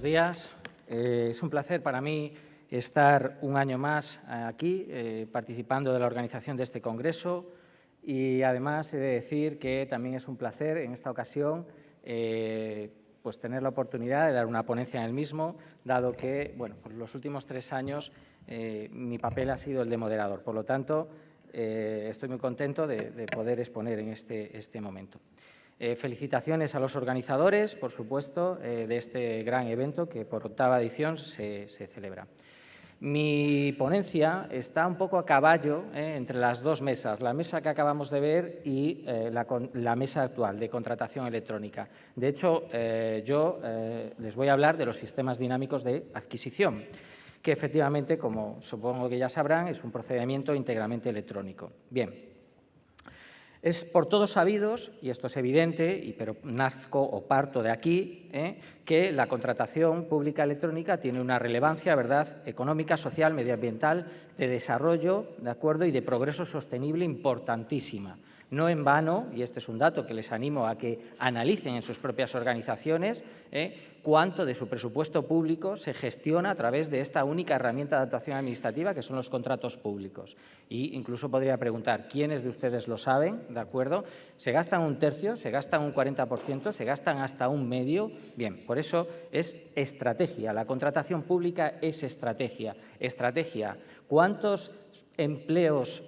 buenos días. Es un placer para mí estar un año más aquí participando de la organización de este congreso y además he de decir que también es un placer en esta ocasión pues tener la oportunidad de dar una ponencia en el mismo, dado que por los últimos 3 años mi papel ha sido el de moderador. Por lo tanto, estoy muy contento de poder exponer en este momento. Felicitaciones a los organizadores, por supuesto, de este gran evento que por 8ª edición se celebra. Mi ponencia está un poco a caballo entre las dos mesas, la mesa que acabamos de ver y la mesa actual de contratación electrónica. De hecho, yo les voy a hablar de los sistemas dinámicos de adquisición, que efectivamente, como supongo que ya sabrán, es un procedimiento íntegramente electrónico. Bien. Es por todos sabidos, y esto es evidente, pero nazco o parto de aquí, que la contratación pública electrónica tiene una relevancia, ¿verdad?, económica, social, medioambiental, de desarrollo, ¿de acuerdo?, y de progreso sostenible importantísima. No en vano, y este es un dato que les animo a que analicen en sus propias organizaciones, cuánto de su presupuesto público se gestiona a través de esta única herramienta de actuación administrativa que son los contratos públicos. Y incluso podría preguntar, ¿quiénes de ustedes lo saben? ¿De acuerdo? ¿Se gastan un tercio? ¿Se gastan un 40%? ¿Se gastan hasta un medio? Bien, por eso es estrategia. La contratación pública es estrategia. Estrategia. ¿Cuántos empleos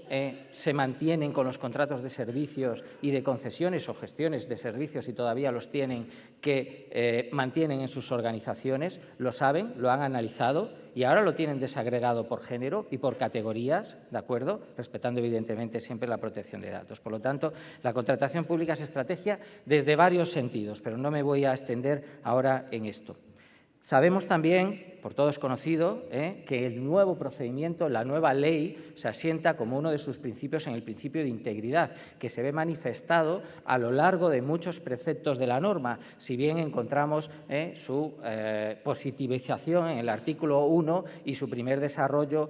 se mantienen con los contratos de servicios y de concesiones o gestiones de servicios y todavía los tienen que mantienen en sus organizaciones? Lo saben, lo han analizado y ahora lo tienen desagregado por género y por categorías, ¿de acuerdo? Respetando evidentemente siempre la protección de datos. Por lo tanto, la contratación pública es estrategia desde varios sentidos, pero no me voy a extender ahora en esto. Sabemos también, por todos conocido, que el nuevo procedimiento, la nueva ley, se asienta como uno de sus principios en el principio de integridad, que se ve manifestado a lo largo de muchos preceptos de la norma, si bien encontramos su positivización en el artículo 1 y su primer desarrollo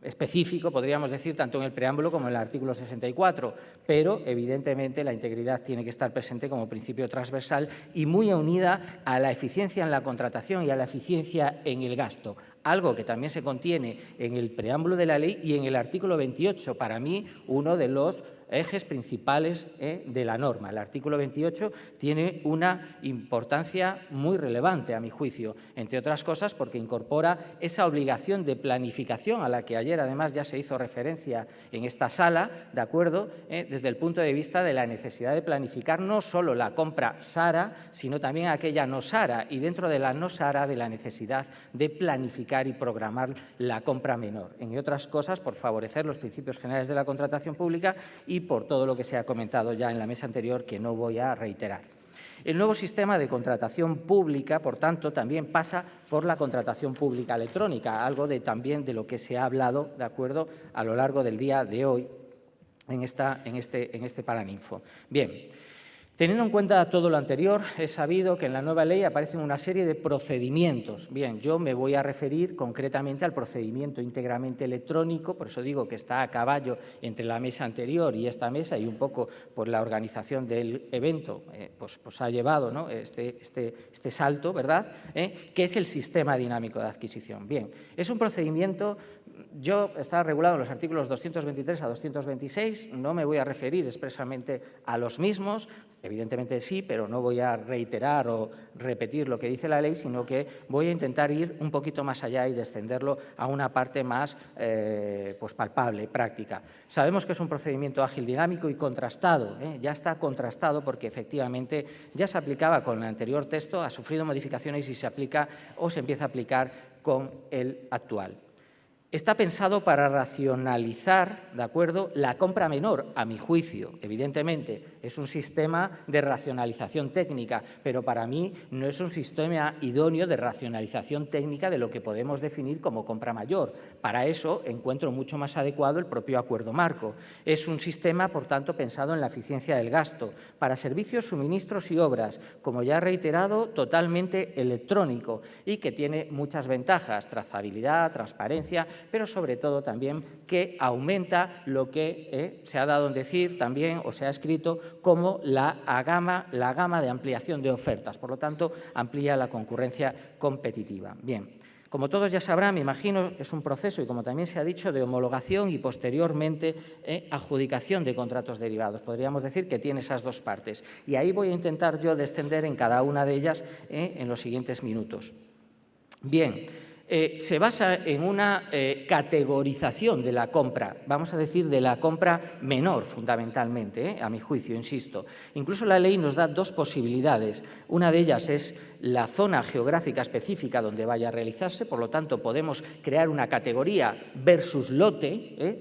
específico, podríamos decir, tanto en el preámbulo como en el artículo 64, pero evidentemente la integridad tiene que estar presente como principio transversal y muy unida a la eficiencia en la contratación y a la eficiencia en el gasto, algo que también se contiene en el preámbulo de la ley y en el artículo 28, para mí uno de los ejes principales de la norma. El artículo 28 tiene una importancia muy relevante, a mi juicio, entre otras cosas porque incorpora esa obligación de planificación a la que ayer además ya se hizo referencia en esta sala, ¿de acuerdo?, desde el punto de vista de la necesidad de planificar no solo la compra SARA, sino también aquella no SARA y dentro de la no SARA de la necesidad de planificar y programar la compra menor, entre otras cosas por favorecer los principios generales de la contratación pública y por todo lo que se ha comentado ya en la mesa anterior que no voy a reiterar. El nuevo sistema de contratación pública, por tanto, también pasa por la contratación pública electrónica, algo también de lo que se ha hablado, ¿de acuerdo?, a lo largo del día de hoy en este Paraninfo. Bien. Teniendo en cuenta todo lo anterior, he sabido que en la nueva ley aparecen una serie de procedimientos. Bien, yo me voy a referir concretamente al procedimiento íntegramente electrónico, por eso digo que está a caballo entre la mesa anterior y esta mesa y un poco por la organización del evento pues ha llevado, ¿no?, este salto, ¿verdad?, que es el sistema dinámico de adquisición. Bien, es un procedimiento. Está regulado en los artículos 223 a 226, no me voy a referir expresamente a los mismos, evidentemente sí, pero no voy a reiterar o repetir lo que dice la ley, sino que voy a intentar ir un poquito más allá y descenderlo a una parte más pues palpable, práctica. Sabemos que es un procedimiento ágil, dinámico y contrastado, ya está contrastado porque efectivamente ya se aplicaba con el anterior texto, ha sufrido modificaciones y se aplica o se empieza a aplicar con el actual. Está pensado para racionalizar, ¿de acuerdo?, la compra menor, a mi juicio, evidentemente. Es un sistema de racionalización técnica, pero para mí no es un sistema idóneo de racionalización técnica de lo que podemos definir como compra mayor. Para eso encuentro mucho más adecuado el propio acuerdo marco. Es un sistema, por tanto, pensado en la eficiencia del gasto, para servicios, suministros y obras, como ya he reiterado, totalmente electrónico y que tiene muchas ventajas, trazabilidad, transparencia, pero sobre todo también que aumenta lo que se ha dado en decir también o se ha escrito como la gama de ampliación de ofertas. Por lo tanto, amplía la concurrencia competitiva. Bien. Como todos ya sabrán, me imagino, es un proceso, y como también se ha dicho, de homologación y posteriormente adjudicación de contratos derivados. Podríamos decir que tiene esas dos partes. Y ahí voy a intentar yo descender en cada una de ellas en los siguientes minutos. Bien. Se basa en una categorización de la compra, vamos a decir de la compra menor fundamentalmente, a mi juicio, insisto. Incluso la ley nos da dos posibilidades. Una de ellas es la zona geográfica específica donde vaya a realizarse, por lo tanto podemos crear una categoría versus lote,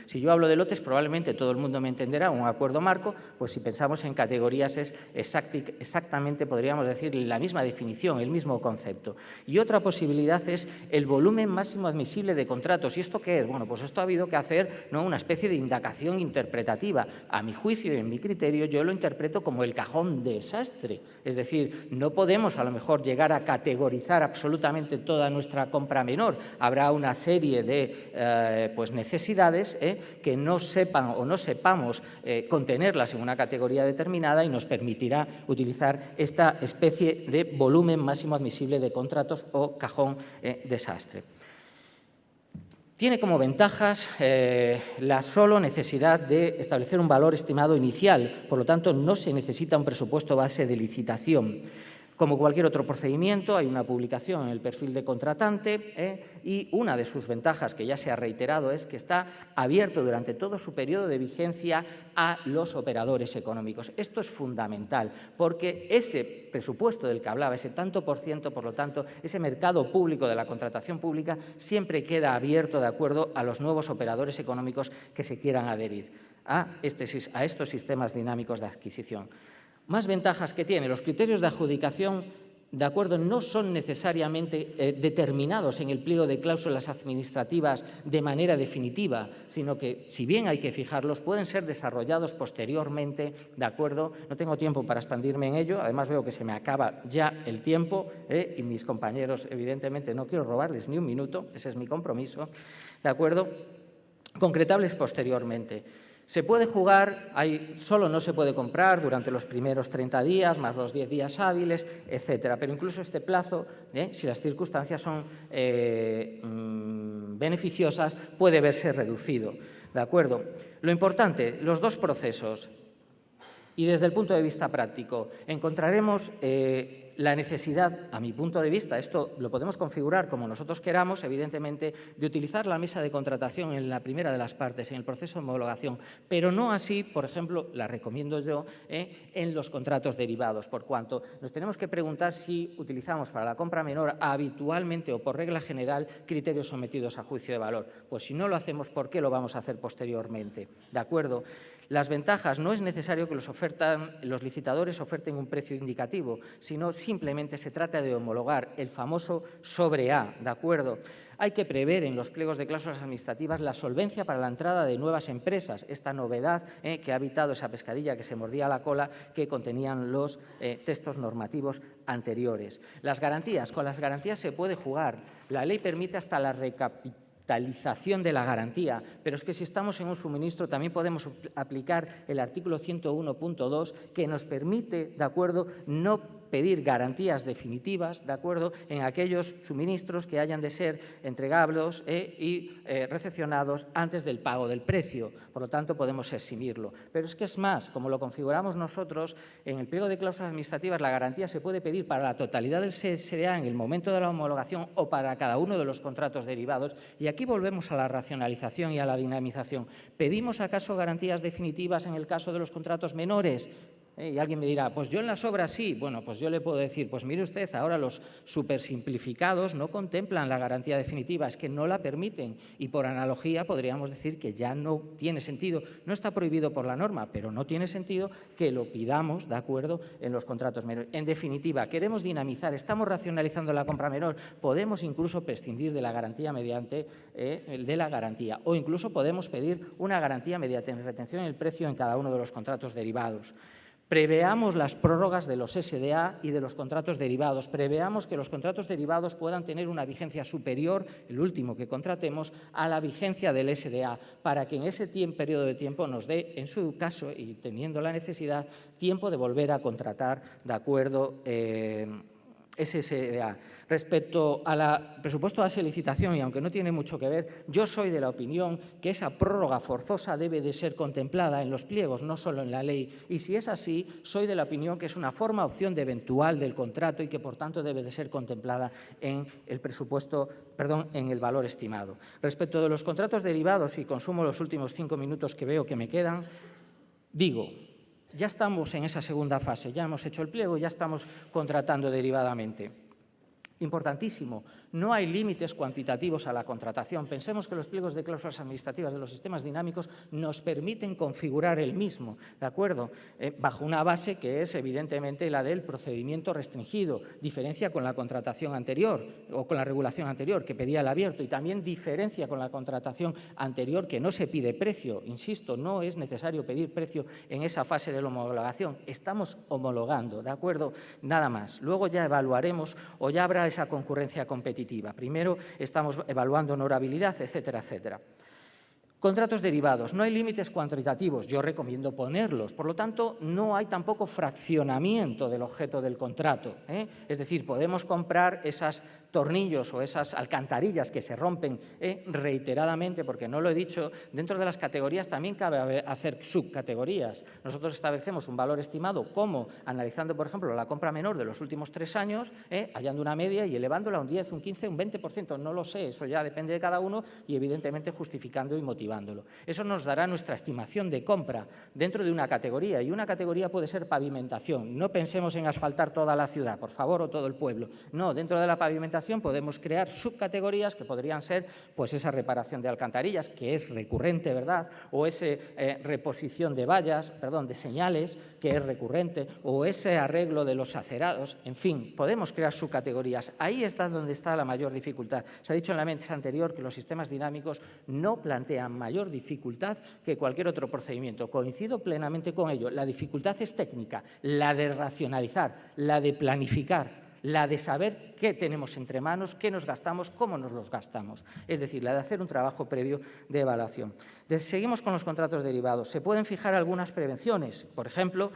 si yo hablo de lotes probablemente todo el mundo me entenderá, un acuerdo marco, pues si pensamos en categorías es exactamente, podríamos decir, la misma definición, el mismo concepto. Y otra posibilidad es el volumen máximo admisible de contratos. ¿Y esto qué es? Bueno, pues esto ha habido que hacer, ¿no?, una especie de indagación interpretativa. A mi juicio y en mi criterio yo lo interpreto como el cajón desastre. Es decir, no podemos a lo mejor llegar a categorizar absolutamente toda nuestra compra menor. Habrá una serie de necesidades que no sepan o no sepamos contenerlas en una categoría determinada y nos permitirá utilizar esta especie de volumen máximo admisible de contratos o cajón desastre. Tiene como ventajas la solo necesidad de establecer un valor estimado inicial, por lo tanto no se necesita un presupuesto base de licitación. Como cualquier otro procedimiento, hay una publicación en el perfil de contratante y una de sus ventajas, que ya se ha reiterado, es que está abierto durante todo su periodo de vigencia a los operadores económicos. Esto es fundamental, porque ese presupuesto del que hablaba, ese tanto por ciento, por lo tanto, ese mercado público de la contratación pública siempre queda abierto de acuerdo a los nuevos operadores económicos que se quieran adherir a estos sistemas dinámicos de adquisición. Más ventajas que tiene. Los criterios de adjudicación, de acuerdo, no son necesariamente determinados en el pliego de cláusulas administrativas de manera definitiva, sino que, si bien hay que fijarlos, pueden ser desarrollados posteriormente, de acuerdo. No tengo tiempo para expandirme en ello, además veo que se me acaba ya el tiempo y mis compañeros, evidentemente, no quiero robarles ni un minuto, ese es mi compromiso, de acuerdo, concretables posteriormente. Se puede jugar, solo no se puede comprar durante los primeros 30 días, más los 10 días hábiles, etcétera. Pero incluso este plazo, si las circunstancias son beneficiosas, puede verse reducido. ¿De acuerdo? Lo importante, los dos procesos. Y desde el punto de vista práctico, encontraremos la necesidad, a mi punto de vista, esto lo podemos configurar como nosotros queramos, evidentemente, de utilizar la mesa de contratación en la primera de las partes, en el proceso de homologación, pero no así, por ejemplo, la recomiendo yo, en los contratos derivados, por cuanto nos tenemos que preguntar si utilizamos para la compra menor habitualmente o por regla general criterios sometidos a juicio de valor. Pues si no lo hacemos, ¿por qué lo vamos a hacer posteriormente? ¿De acuerdo? Las ventajas, no es necesario que los licitadores oferten un precio indicativo, sino simplemente se trata de homologar el famoso sobre A, ¿de acuerdo? Hay que prever en los pliegos de cláusulas administrativas la solvencia para la entrada de nuevas empresas, esta novedad que ha evitado esa pescadilla que se mordía la cola que contenían los textos normativos anteriores. Las garantías, con las garantías se puede jugar. La ley permite hasta la recapitalización de la garantía, pero es que si estamos en un suministro también podemos aplicar el artículo 101.2 que nos permite, ¿de acuerdo?, no pedir garantías definitivas, ¿de acuerdo?, en aquellos suministros que hayan de ser entregables y recepcionados antes del pago del precio. Por lo tanto, podemos eximirlo. Pero es que es más, como lo configuramos nosotros, en el pliego de cláusulas administrativas la garantía se puede pedir para la totalidad del CSDA en el momento de la homologación o para cada uno de los contratos derivados. Y aquí volvemos a la racionalización y a la dinamización. ¿Pedimos acaso garantías definitivas en el caso de los contratos menores? Y alguien me dirá, pues yo en las obras sí. Bueno, pues yo le puedo decir, pues mire usted, ahora los supersimplificados no contemplan la garantía definitiva, es que no la permiten y por analogía podríamos decir que ya no tiene sentido. No está prohibido por la norma, pero no tiene sentido que lo pidamos, ¿de acuerdo?, en los contratos menores. En definitiva, queremos dinamizar, estamos racionalizando la compra menor, podemos incluso prescindir de la garantía mediante o incluso podemos pedir una garantía mediante retención del precio en cada uno de los contratos derivados. Preveamos las prórrogas de los SDA y de los contratos derivados. Preveamos que los contratos derivados puedan tener una vigencia superior, el último que contratemos, a la vigencia del SDA, para que en ese periodo de tiempo nos dé, en su caso, y teniendo la necesidad, tiempo de volver a contratar de acuerdo ese SDA. Respecto al presupuesto de esa licitación, y aunque no tiene mucho que ver, yo soy de la opinión que esa prórroga forzosa debe de ser contemplada en los pliegos, no solo en la ley. Y si es así, soy de la opinión que es una forma opción de eventual del contrato y que, por tanto, debe de ser contemplada en el presupuesto, perdón, en el valor estimado. Respecto de los contratos derivados, y consumo los últimos 5 minutos que veo que me quedan, digo, ya estamos en esa segunda fase, ya hemos hecho el pliego, ya estamos contratando derivadamente. Importantísimo, no hay límites cuantitativos a la contratación. Pensemos que los pliegos de cláusulas administrativas de los sistemas dinámicos nos permiten configurar el mismo, ¿de acuerdo? Bajo una base que es, evidentemente, la del procedimiento restringido, diferencia con la contratación anterior o con la regulación anterior que pedía el abierto, y también diferencia con la contratación anterior que no se pide precio. Insisto, no es necesario pedir precio en esa fase de la homologación. Estamos homologando, ¿de acuerdo? Nada más. Luego ya evaluaremos o ya habrá esa concurrencia competitiva. Primero estamos evaluando honorabilidad, etcétera, etcétera. Contratos derivados. No hay límites cuantitativos. Yo recomiendo ponerlos. Por lo tanto, no hay tampoco fraccionamiento del objeto del contrato. Es decir, podemos comprar esos tornillos o esas alcantarillas que se rompen reiteradamente, porque no lo he dicho, dentro de las categorías también cabe hacer subcategorías. Nosotros establecemos un valor estimado, como analizando, por ejemplo, la compra menor de los últimos 3 años, hallando una media y elevándola a un 10, un 15, un 20%. No lo sé, eso ya depende de cada uno y, evidentemente, justificando y motivándolo. Eso nos dará nuestra estimación de compra dentro de una categoría, y una categoría puede ser pavimentación. No pensemos en asfaltar toda la ciudad, por favor, o todo el pueblo. No, dentro de la pavimentación podemos crear subcategorías que podrían ser, pues, esa reparación de alcantarillas, que es recurrente, ¿verdad? O esa reposición de vallas, perdón, de señales, que es recurrente, o ese arreglo de los acerados. En fin, podemos crear subcategorías. Ahí está donde está la mayor dificultad. Se ha dicho en la mesa anterior que los sistemas dinámicos no plantean mayor dificultad que cualquier otro procedimiento. Coincido plenamente con ello. La dificultad es técnica, la de racionalizar, la de planificar, la de saber qué tenemos entre manos, qué nos gastamos, cómo nos los gastamos. Es decir, la de hacer un trabajo previo de evaluación. Seguimos con los contratos derivados. Se pueden fijar algunas prevenciones. Por ejemplo,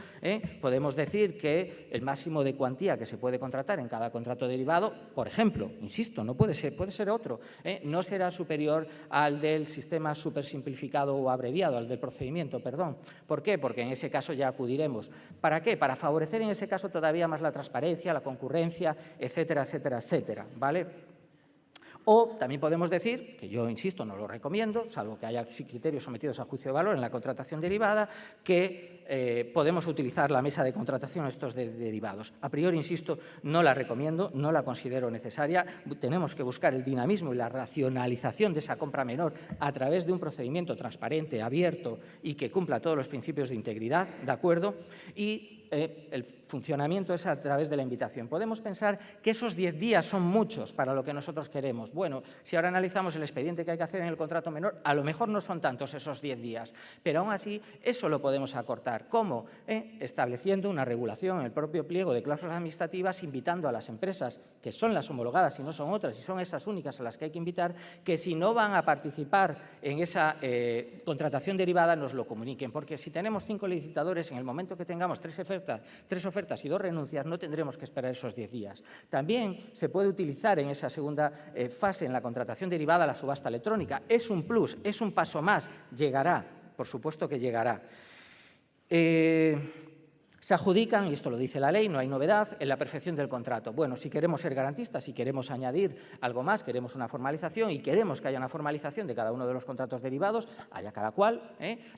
podemos decir que el máximo de cuantía que se puede contratar en cada contrato derivado, por ejemplo, insisto, no puede ser otro, no será superior al del sistema supersimplificado o abreviado, al del procedimiento, perdón. ¿Por qué? Porque en ese caso ya acudiremos. ¿Para qué? Para favorecer en ese caso todavía más la transparencia, la concurrencia, etcétera, etcétera, etcétera, ¿vale? O también podemos decir, que yo insisto, no lo recomiendo, salvo que haya criterios sometidos a juicio de valor en la contratación derivada, que podemos utilizar la mesa de contratación estos derivados. A priori, insisto, no la recomiendo, no la considero necesaria. Tenemos que buscar el dinamismo y la racionalización de esa compra menor a través de un procedimiento transparente, abierto y que cumpla todos los principios de integridad, ¿de acuerdo? Y el funcionamiento es a través de la invitación. Podemos pensar que esos 10 días son muchos para lo que nosotros queremos. Bueno, si ahora analizamos el expediente que hay que hacer en el contrato menor, a lo mejor no son tantos esos 10 días, pero aún así eso lo podemos acortar. ¿Cómo? Estableciendo una regulación en el propio pliego de cláusulas administrativas, invitando a las empresas, que son las homologadas y no son otras, y son esas únicas a las que hay que invitar, que si no van a participar en esa contratación derivada nos lo comuniquen, porque si tenemos 5 licitadores, en el momento que tengamos 3 ofertas y 2 renuncias, no tendremos que esperar esos 10 días. También se puede utilizar en esa segunda fase, en la contratación derivada, la subasta electrónica. Es un plus, es un paso más, llegará, por supuesto que llegará. Se adjudican, y esto lo dice la ley, no hay novedad, en la perfección del contrato. Bueno, si queremos ser garantistas, si queremos añadir algo más, queremos una formalización y queremos que haya una formalización de cada uno de los contratos derivados, haya cada cual,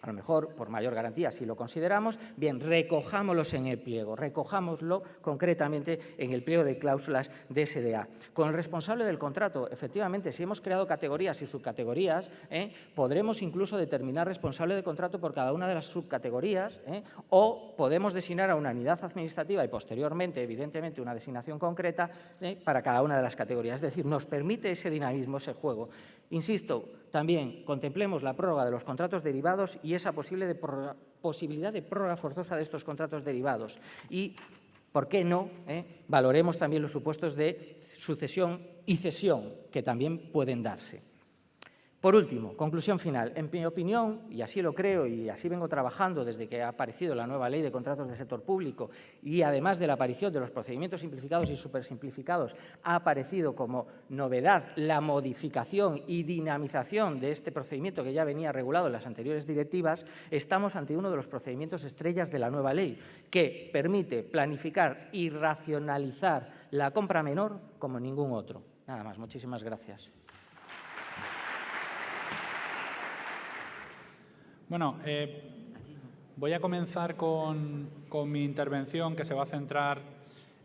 a lo mejor por mayor garantía si lo consideramos, bien, recojámoslos en el pliego, recojámoslo concretamente en el pliego de cláusulas de SDA. Con el responsable del contrato, efectivamente, si hemos creado categorías y subcategorías, podremos incluso determinar responsable de contrato por cada una de las subcategorías, o podemos designar designar a una unidad administrativa y posteriormente, evidentemente, una designación concreta para cada una de las categorías. Es decir, nos permite ese dinamismo, ese juego. Insisto, también contemplemos la prórroga de los contratos derivados y esa posibilidad de prórroga forzosa de estos contratos derivados. Y, ¿por qué no?, valoremos también los supuestos de sucesión y cesión que también pueden darse. Por último, conclusión final. En mi opinión, y así lo creo y así vengo trabajando desde que ha aparecido la nueva Ley de Contratos del Sector Público y además de la aparición de los procedimientos simplificados y supersimplificados, ha aparecido como novedad la modificación y dinamización de este procedimiento que ya venía regulado en las anteriores directivas. Estamos ante uno de los procedimientos estrellas de la nueva ley que permite planificar y racionalizar la compra menor como ningún otro. Nada más. Muchísimas gracias. Bueno, voy a comenzar con mi intervención, que se va a centrar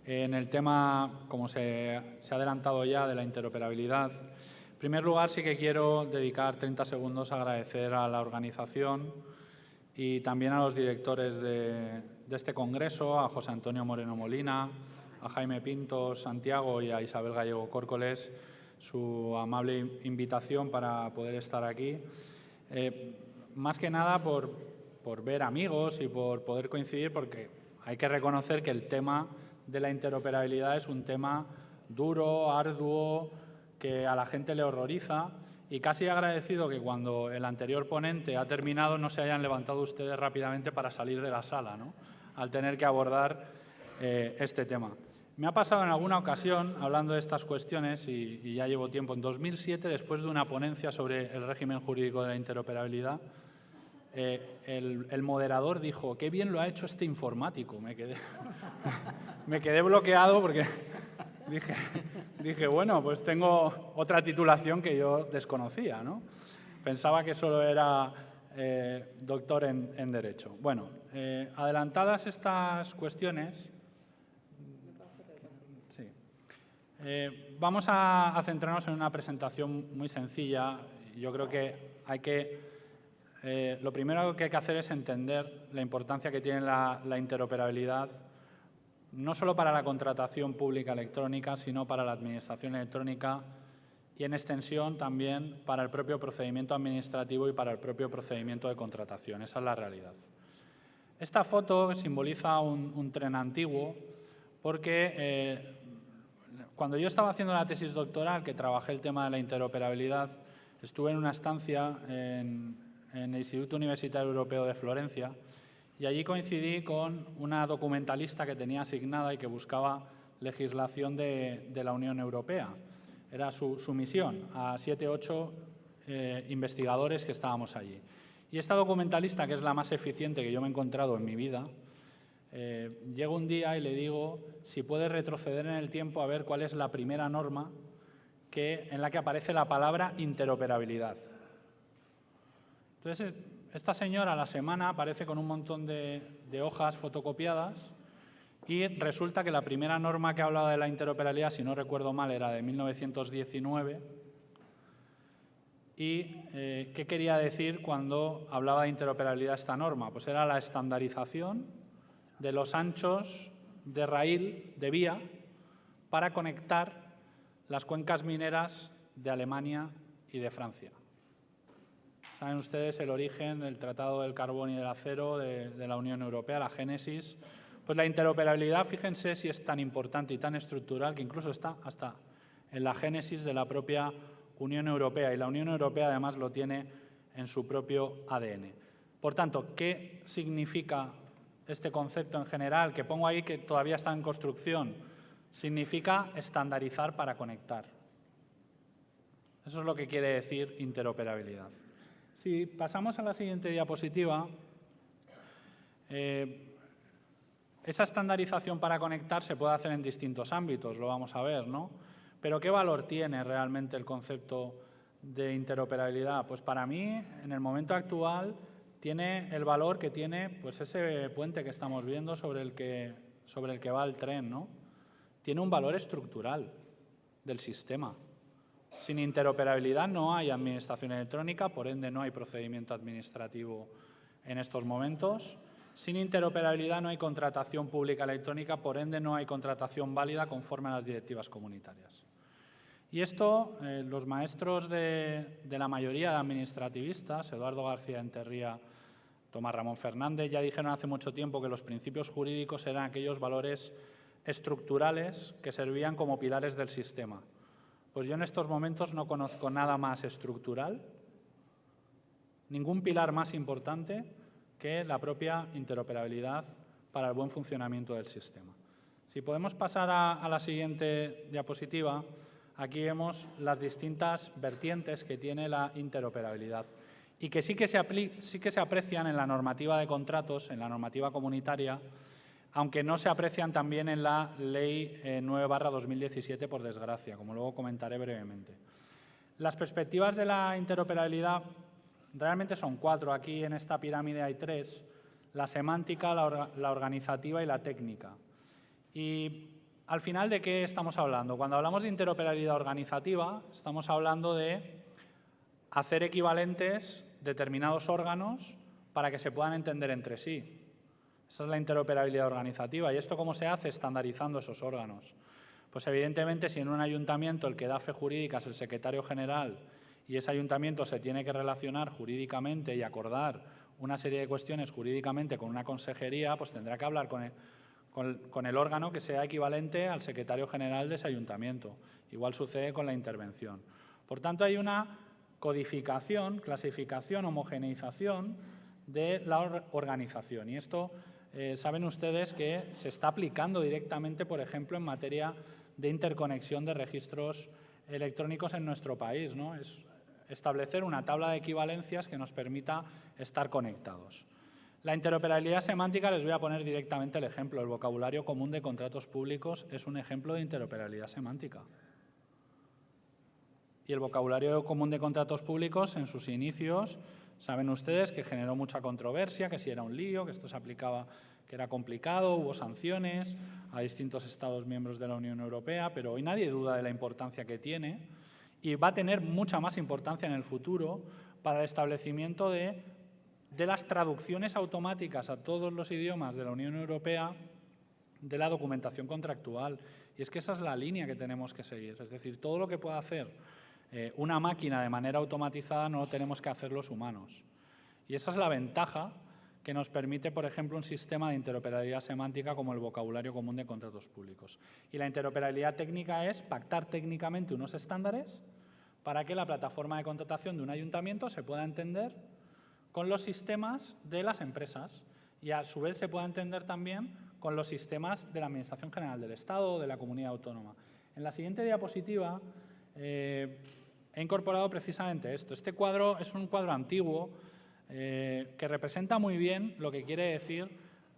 en el tema, como se ha adelantado ya, de la interoperabilidad. En primer lugar, sí que quiero dedicar 30 segundos a agradecer a la organización y también a los directores de este congreso, a José Antonio Moreno Molina, a Jaime Pinto Santiago y a Isabel Gallego Córcoles, su amable invitación para poder estar aquí. Más que nada por ver amigos y por poder coincidir, porque hay que reconocer que el tema de la interoperabilidad es un tema duro, arduo, que a la gente le horroriza, y casi agradecido que cuando el anterior ponente ha terminado no se hayan levantado ustedes rápidamente para salir de la sala, ¿no?, al tener que abordar este tema. Me ha pasado en alguna ocasión, hablando de estas cuestiones, y ya llevo tiempo, en 2007, después de una ponencia sobre el régimen jurídico de la interoperabilidad, el moderador dijo: qué bien lo ha hecho este informático. Me quedé bloqueado porque dije, bueno, pues tengo otra titulación que yo desconocía, ¿no? Pensaba que solo era doctor en Derecho. Bueno, adelantadas estas cuestiones, sí, vamos a centrarnos en una presentación muy sencilla. Yo creo que lo primero que hay que hacer es entender la importancia que tiene la interoperabilidad, no solo para la contratación pública electrónica, sino para la administración electrónica y, en extensión, también para el propio procedimiento administrativo y para el propio procedimiento de contratación. Esa es la realidad. Esta foto simboliza un tren antiguo porque cuando yo estaba haciendo la tesis doctoral, que trabajé el tema de la interoperabilidad, estuve en una estancia en el Instituto Universitario Europeo de Florencia, y allí coincidí con una documentalista que tenía asignada y que buscaba legislación de la Unión Europea. Era su misión, a 7 u 8 investigadores que estábamos allí. Y esta documentalista, que es la más eficiente que yo me he encontrado en mi vida, llego un día y le digo si puede retroceder en el tiempo a ver cuál es la primera norma en la que aparece la palabra interoperabilidad. Entonces, esta señora a la semana aparece con un montón de hojas fotocopiadas y resulta que la primera norma que hablaba de la interoperabilidad, si no recuerdo mal, era de 1919. ¿Y qué quería decir cuando hablaba de interoperabilidad esta norma? Pues era la estandarización de los anchos de raíl, de vía, para conectar las cuencas mineras de Alemania y de Francia. Saben ustedes el origen del Tratado del Carbón y del Acero de la Unión Europea, la génesis. Pues la interoperabilidad, fíjense si es tan importante y tan estructural que incluso está hasta en la génesis de la propia Unión Europea, y la Unión Europea además lo tiene en su propio ADN. Por tanto, ¿qué significa este concepto en general, que pongo ahí que todavía está en construcción? Significa estandarizar para conectar. Eso es lo que quiere decir interoperabilidad. Si pasamos a la siguiente diapositiva, esa estandarización para conectar se puede hacer en distintos ámbitos, lo vamos a ver, ¿no? Pero ¿qué valor tiene realmente el concepto de interoperabilidad? Pues para mí, en el momento actual, tiene el valor que tiene pues ese puente que estamos viendo sobre el que va el tren, ¿no? Tiene un valor estructural del sistema. Sin interoperabilidad no hay administración electrónica, por ende no hay procedimiento administrativo en estos momentos, Sin interoperabilidad no hay contratación pública electrónica, por ende no hay contratación válida conforme a las directivas comunitarias. Y esto, los maestros de la mayoría de administrativistas, Eduardo García Enterría, Tomás Ramón Fernández, ya dijeron hace mucho tiempo que los principios jurídicos eran aquellos valores estructurales que servían como pilares del sistema. Pues yo en estos momentos no conozco nada más estructural, ningún pilar más importante que la propia interoperabilidad para el buen funcionamiento del sistema. Si podemos pasar a la siguiente diapositiva, aquí vemos las distintas vertientes que tiene la interoperabilidad y que sí que se aprecian en la normativa de contratos, en la normativa comunitaria, aunque no se aprecian también en la Ley 9/2017, por desgracia, como luego comentaré brevemente. Las perspectivas de la interoperabilidad realmente son 4. Aquí en esta pirámide hay 3, la semántica, la organizativa y la técnica. Y al final, ¿de qué estamos hablando? Cuando hablamos de interoperabilidad organizativa, estamos hablando de hacer equivalentes determinados órganos para que se puedan entender entre sí. Esa es la interoperabilidad organizativa. ¿Y esto cómo se hace? Estandarizando esos órganos. Pues evidentemente, si en un ayuntamiento el que da fe jurídica es el secretario general y ese ayuntamiento se tiene que relacionar jurídicamente y acordar una serie de cuestiones jurídicamente con una consejería, pues tendrá que hablar con el órgano que sea equivalente al secretario general de ese ayuntamiento. Igual sucede con la intervención. Por tanto, hay una codificación, clasificación, homogeneización de la organización. Y esto saben ustedes que se está aplicando directamente, por ejemplo, en materia de interconexión de registros electrónicos en nuestro país, ¿no? Es establecer una tabla de equivalencias que nos permita estar conectados. La interoperabilidad semántica, les voy a poner directamente el ejemplo. El vocabulario común de contratos públicos es un ejemplo de interoperabilidad semántica. Y el vocabulario común de contratos públicos, en sus inicios, saben ustedes que generó mucha controversia, que si era un lío, que esto se aplicaba, que era complicado, hubo sanciones a distintos Estados miembros de la Unión Europea, pero hoy nadie duda de la importancia que tiene y va a tener mucha más importancia en el futuro para el establecimiento de las traducciones automáticas a todos los idiomas de la Unión Europea de la documentación contractual. Y es que esa es la línea que tenemos que seguir. Es decir, todo lo que pueda hacer una máquina de manera automatizada no lo tenemos que hacer los humanos. Y esa es la ventaja que nos permite, por ejemplo, un sistema de interoperabilidad semántica como el vocabulario común de contratos públicos. Y la interoperabilidad técnica es pactar técnicamente unos estándares para que la plataforma de contratación de un ayuntamiento se pueda entender con los sistemas de las empresas y a su vez se pueda entender también con los sistemas de la Administración General del Estado o de la comunidad autónoma. En la siguiente diapositiva he incorporado precisamente esto. Este cuadro es un cuadro antiguo que representa muy bien lo que quiere decir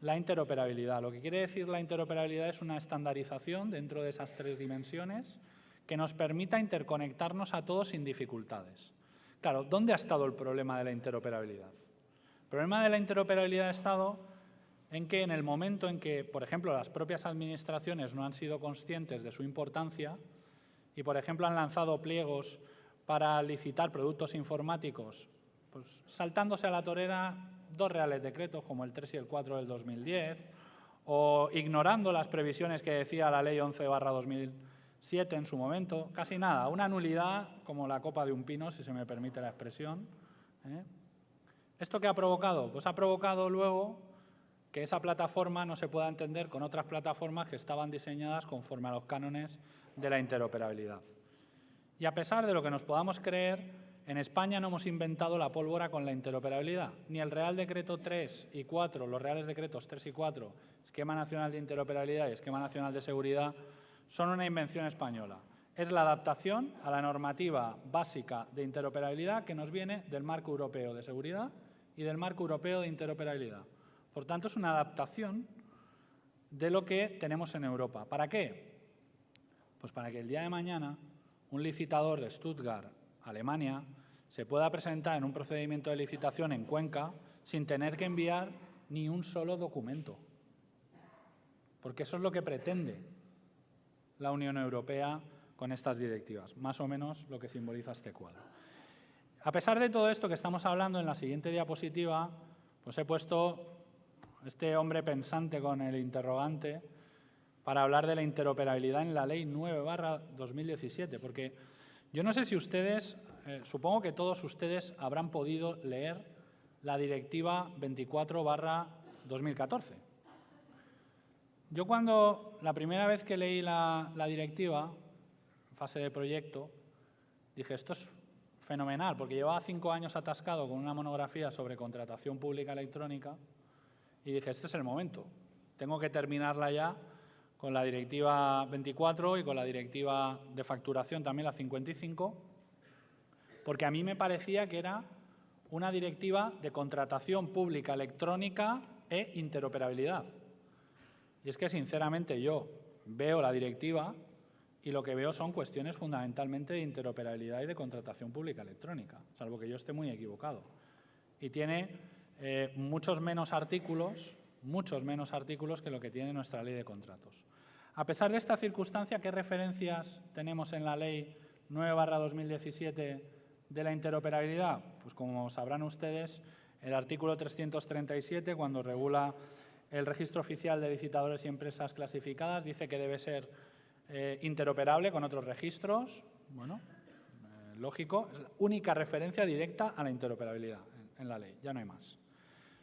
la interoperabilidad. Lo que quiere decir la interoperabilidad es una estandarización dentro de esas 3 dimensiones que nos permita interconectarnos a todos sin dificultades. Claro, ¿dónde ha estado el problema de la interoperabilidad? El problema de la interoperabilidad ha estado en que en el momento en que, por ejemplo, las propias administraciones no han sido conscientes de su importancia y, por ejemplo, han lanzado pliegos para licitar productos informáticos, pues saltándose a la torera 2 reales decretos como el 3 y el 4 del 2010 o ignorando las previsiones que decía la Ley 11/2007 en su momento, casi nada, una nulidad como la copa de un pino, si se me permite la expresión. ¿Esto qué ha provocado? Pues ha provocado luego que esa plataforma no se pueda entender con otras plataformas que estaban diseñadas conforme a los cánones de la interoperabilidad. Y a pesar de lo que nos podamos creer, en España no hemos inventado la pólvora con la interoperabilidad. Ni el Real Decreto 3 y 4, los Reales Decretos 3 y 4, Esquema Nacional de Interoperabilidad y Esquema Nacional de Seguridad, son una invención española. Es la adaptación a la normativa básica de interoperabilidad que nos viene del Marco Europeo de Seguridad y del Marco Europeo de Interoperabilidad. Por tanto, es una adaptación de lo que tenemos en Europa. ¿Para qué? Pues para que el día de mañana un licitador de Stuttgart, Alemania, se pueda presentar en un procedimiento de licitación en Cuenca sin tener que enviar ni un solo documento. Porque eso es lo que pretende la Unión Europea con estas directivas, más o menos lo que simboliza este cuadro. A pesar de todo esto que estamos hablando, en la siguiente diapositiva, pues he puesto este hombre pensante con el interrogante, para hablar de la interoperabilidad en la Ley 9/2017, porque yo no sé si ustedes, supongo que todos ustedes habrán podido leer la Directiva 24/2014. Yo cuando la primera vez que leí la directiva, en fase de proyecto, dije, esto es fenomenal, porque llevaba 5 años atascado con una monografía sobre contratación pública electrónica y dije, este es el momento, tengo que terminarla ya con la Directiva 24 y con la Directiva de Facturación también, la 55, porque a mí me parecía que era una directiva de contratación pública electrónica e interoperabilidad. Y es que, sinceramente, yo veo la directiva y lo que veo son cuestiones fundamentalmente de interoperabilidad y de contratación pública electrónica, salvo que yo esté muy equivocado. Y tiene muchos menos artículos que lo que tiene nuestra ley de contratos. A pesar de esta circunstancia, ¿qué referencias tenemos en la ley 9/2017 de la interoperabilidad? Pues como sabrán ustedes, el artículo 337, cuando regula el registro oficial de licitadores y empresas clasificadas, dice que debe ser interoperable con otros registros. Bueno, lógico, es la única referencia directa a la interoperabilidad en la ley, ya no hay más.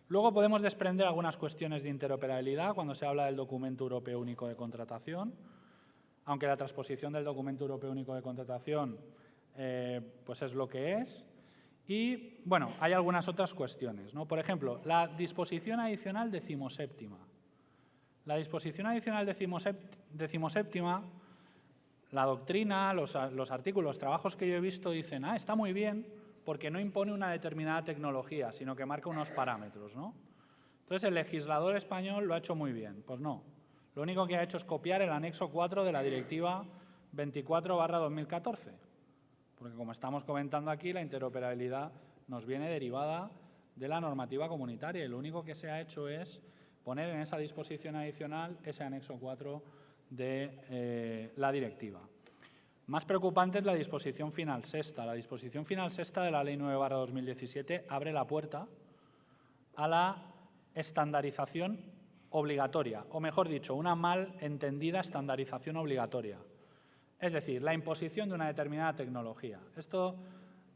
Luego podemos desprender algunas cuestiones de interoperabilidad cuando se habla del Documento Europeo Único de Contratación, aunque la transposición del Documento Europeo Único de Contratación pues es lo que es. Y, bueno, hay algunas otras cuestiones, ¿no? Por ejemplo, la disposición adicional 17ª. La disposición adicional 17ª, la doctrina, los artículos, los trabajos que yo he visto dicen, está muy bien porque no impone una determinada tecnología, sino que marca unos parámetros, ¿no? Entonces, el legislador español lo ha hecho muy bien. Pues no. Lo único que ha hecho es copiar el anexo 4 de la Directiva 24/2014. Porque, como estamos comentando aquí, la interoperabilidad nos viene derivada de la normativa comunitaria y lo único que se ha hecho es poner en esa disposición adicional ese anexo 4 de la directiva. Más preocupante es la disposición final sexta. La disposición final sexta de la Ley 9/2017 abre la puerta a la estandarización obligatoria, o mejor dicho, una mal entendida estandarización obligatoria. Es decir, la imposición de una determinada tecnología. Esto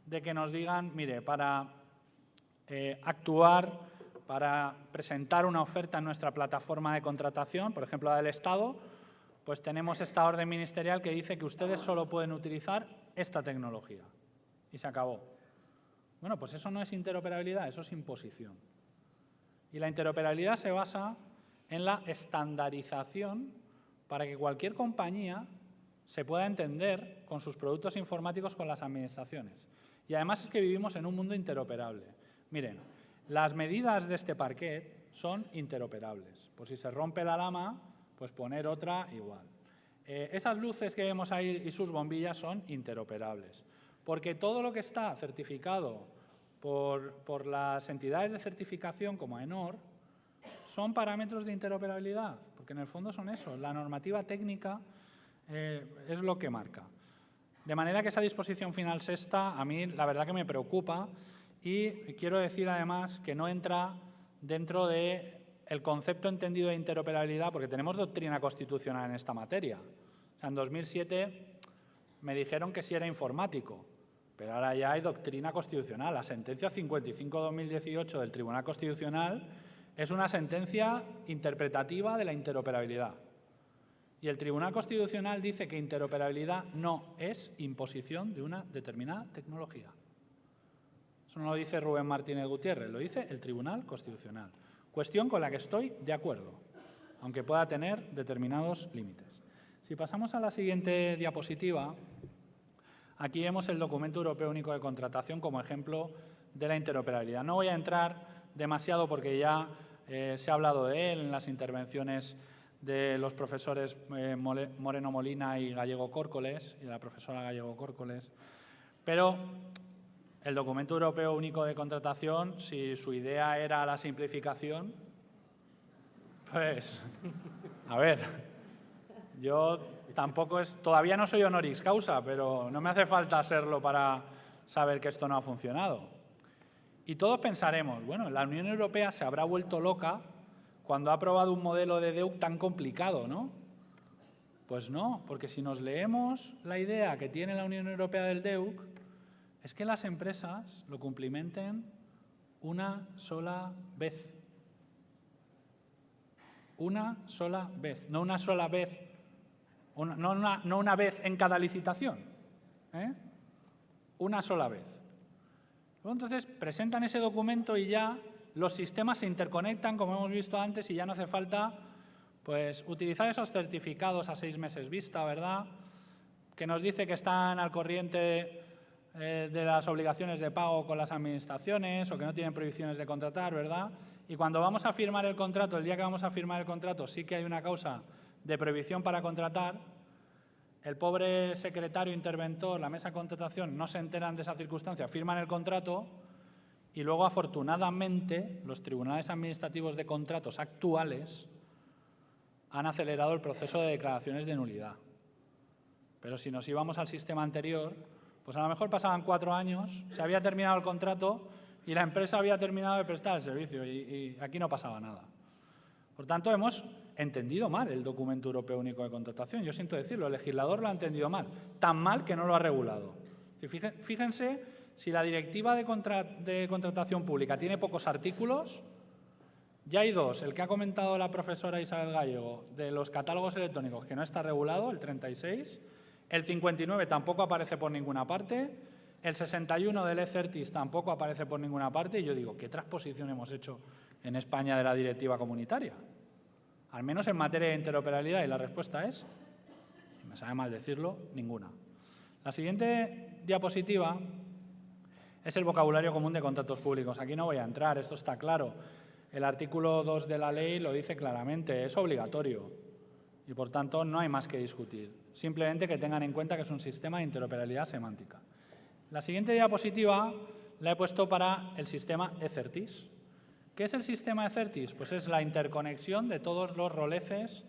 de que nos digan, mire, para actuar, para presentar una oferta en nuestra plataforma de contratación, por ejemplo, la del Estado, pues tenemos esta orden ministerial que dice que ustedes solo pueden utilizar esta tecnología. Y se acabó. Bueno, pues eso no es interoperabilidad, eso es imposición. Y la interoperabilidad se basa en la estandarización para que cualquier compañía se pueda entender con sus productos informáticos con las administraciones. Y además es que vivimos en un mundo interoperable. Miren, las medidas de este parquet son interoperables. Por si se rompe la lama, pues poner otra igual. Esas luces que vemos ahí y sus bombillas son interoperables. Porque todo lo que está certificado por las entidades de certificación como AENOR son parámetros de interoperabilidad. Porque en el fondo son eso, la normativa técnica es lo que marca. De manera que esa disposición final sexta a mí la verdad que me preocupa y quiero decir además que no entra dentro del concepto entendido de interoperabilidad porque tenemos doctrina constitucional en esta materia. O sea, en 2007 me dijeron que sí era informático, pero ahora ya hay doctrina constitucional. La sentencia 55/2018 del Tribunal Constitucional es una sentencia interpretativa de la interoperabilidad. Y el Tribunal Constitucional dice que interoperabilidad no es imposición de una determinada tecnología. Eso no lo dice Rubén Martínez Gutiérrez, lo dice el Tribunal Constitucional. Cuestión con la que estoy de acuerdo, aunque pueda tener determinados límites. Si pasamos a la siguiente diapositiva, aquí vemos el Documento Europeo Único de Contratación como ejemplo de la interoperabilidad. No voy a entrar demasiado porque ya se ha hablado de él en las intervenciones de los profesores Moreno Molina y Gallego Córcoles, y de la profesora Gallego Córcoles, pero el Documento Europeo Único de Contratación, si su idea era la simplificación, pues, a ver, yo tampoco todavía no soy honoris causa, pero no me hace falta serlo para saber que esto no ha funcionado. Y todos pensaremos, bueno, la Unión Europea se habrá vuelto loca cuando ha aprobado un modelo de DEUC tan complicado, ¿no? Pues no, porque si nos leemos la idea que tiene la Unión Europea del DEUC, es que las empresas lo cumplimenten una sola vez. Una sola vez, no una sola vez, no una vez en cada licitación, ¿eh? Una sola vez. Luego, entonces, presentan ese documento y ya los sistemas se interconectan, como hemos visto antes, y ya no hace falta pues, utilizar esos certificados a 6 meses vista, ¿verdad?, que nos dice que están al corriente de las obligaciones de pago con las administraciones o que no tienen prohibiciones de contratar, ¿verdad? Y cuando vamos a firmar el contrato, el día que vamos a firmar el contrato, sí que hay una causa de prohibición para contratar. El pobre secretario interventor, la mesa de contratación, no se enteran de esa circunstancia, firman el contrato y luego, afortunadamente, los tribunales administrativos de contratos actuales han acelerado el proceso de declaraciones de nulidad. Pero si nos íbamos al sistema anterior, pues a lo mejor pasaban 4 años, se había terminado el contrato y la empresa había terminado de prestar el servicio y aquí no pasaba nada. Por tanto, hemos entendido mal el Documento Europeo Único de Contratación. Yo siento decirlo, el legislador lo ha entendido mal, tan mal que no lo ha regulado. Fíjense, si la Directiva de Contratación Pública tiene pocos artículos, ya hay 2, el que ha comentado la profesora Isabel Gallego, de los catálogos electrónicos, que no está regulado, el 36, el 59 tampoco aparece por ninguna parte, el 61 del E-Certis tampoco aparece por ninguna parte, y yo digo, ¿qué transposición hemos hecho en España de la directiva comunitaria? Al menos en materia de interoperabilidad, y la respuesta es, y me sabe mal decirlo, ninguna. La siguiente diapositiva es el vocabulario común de contratos públicos. Aquí no voy a entrar, esto está claro. El artículo 2 de la ley lo dice claramente, es obligatorio y, por tanto, no hay más que discutir. Simplemente que tengan en cuenta que es un sistema de interoperabilidad semántica. La siguiente diapositiva la he puesto para el sistema E-Certis. ¿Qué es el sistema E-Certis? Pues es la interconexión de todos los roleces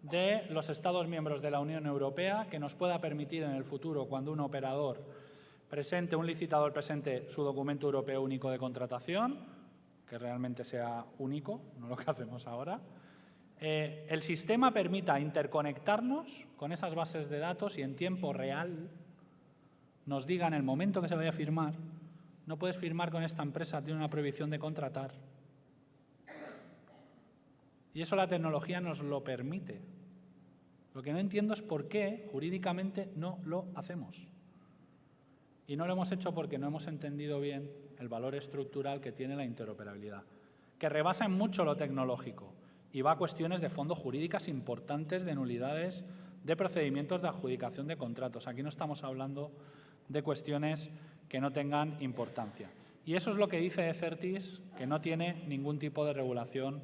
de los Estados miembros de la Unión Europea que nos pueda permitir en el futuro, cuando un operador presente, un licitador presente su documento europeo único de contratación, que realmente sea único, no lo que hacemos ahora, el sistema permita interconectarnos con esas bases de datos y en tiempo real nos diga en el momento que se vaya a firmar, no puedes firmar con esta empresa, tiene una prohibición de contratar. Y eso la tecnología nos lo permite. Lo que no entiendo es por qué jurídicamente no lo hacemos. Y no lo hemos hecho porque no hemos entendido bien el valor estructural que tiene la interoperabilidad, que rebasa en mucho lo tecnológico y va a cuestiones de fondo jurídicas importantes de nulidades de procedimientos de adjudicación de contratos. Aquí no estamos hablando de cuestiones que no tengan importancia. Y eso es lo que dice E-Certis, que no tiene ningún tipo de regulación.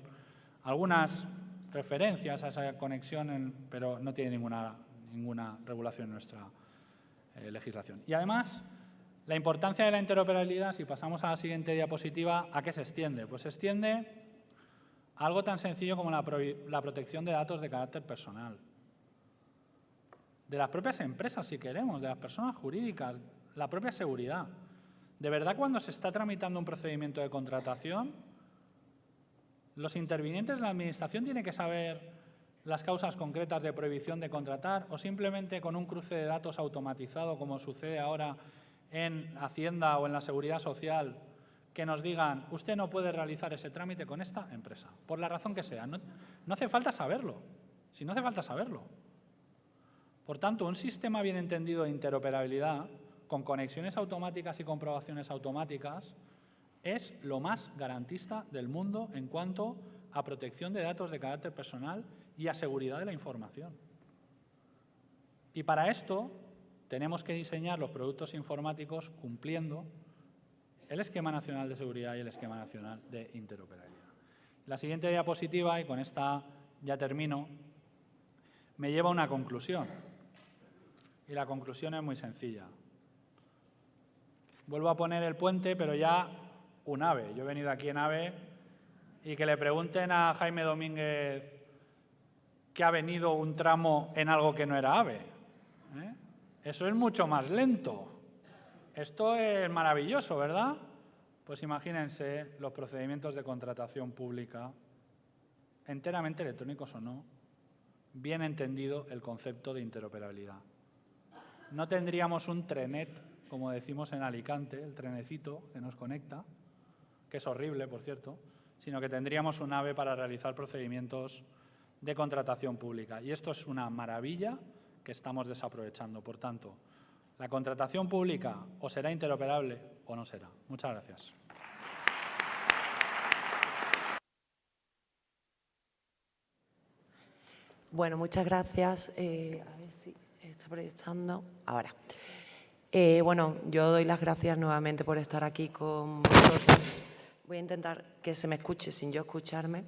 Algunas referencias a esa conexión, pero no tiene ninguna regulación en nuestra legislación. Y además, la importancia de la interoperabilidad, si pasamos a la siguiente diapositiva, ¿a qué se extiende? Pues se extiende a algo tan sencillo como la protección de datos de carácter personal. De las propias empresas, si queremos, de las personas jurídicas, la propia seguridad. De verdad, cuando se está tramitando un procedimiento de contratación, los intervinientes de la Administración tienen que saber las causas concretas de prohibición de contratar o simplemente con un cruce de datos automatizado, como sucede ahora en Hacienda o en la Seguridad Social, que nos digan, usted no puede realizar ese trámite con esta empresa, por la razón que sea. No hace falta saberlo, si no hace falta saberlo. Por tanto, un sistema bien entendido de interoperabilidad, con conexiones automáticas y comprobaciones automáticas, es lo más garantista del mundo en cuanto a protección de datos de carácter personal y a seguridad de la información. Y para esto tenemos que diseñar los productos informáticos cumpliendo el Esquema Nacional de Seguridad y el Esquema Nacional de Interoperabilidad. La siguiente diapositiva, y con esta ya termino, me lleva a una conclusión. Y la conclusión es muy sencilla. Vuelvo a poner el puente, pero ya un AVE. Yo he venido aquí en AVE y que le pregunten a Jaime Domínguez que ha venido un tramo en algo que no era AVE. Eso es mucho más lento. Esto es maravilloso, ¿verdad? Pues imagínense los procedimientos de contratación pública enteramente electrónicos o no, bien entendido el concepto de interoperabilidad. No tendríamos un trenet, como decimos en Alicante, el trenecito que nos conecta, que es horrible, por cierto, sino que tendríamos un AVE para realizar procedimientos de contratación pública. Y esto es una maravilla que estamos desaprovechando. Por tanto, la contratación pública o será interoperable o no será. Muchas gracias. Bueno, muchas gracias. A ver si está proyectando. Ahora. Bueno, yo doy las gracias nuevamente por estar aquí con vosotros. Voy a intentar que se me escuche sin yo escucharme.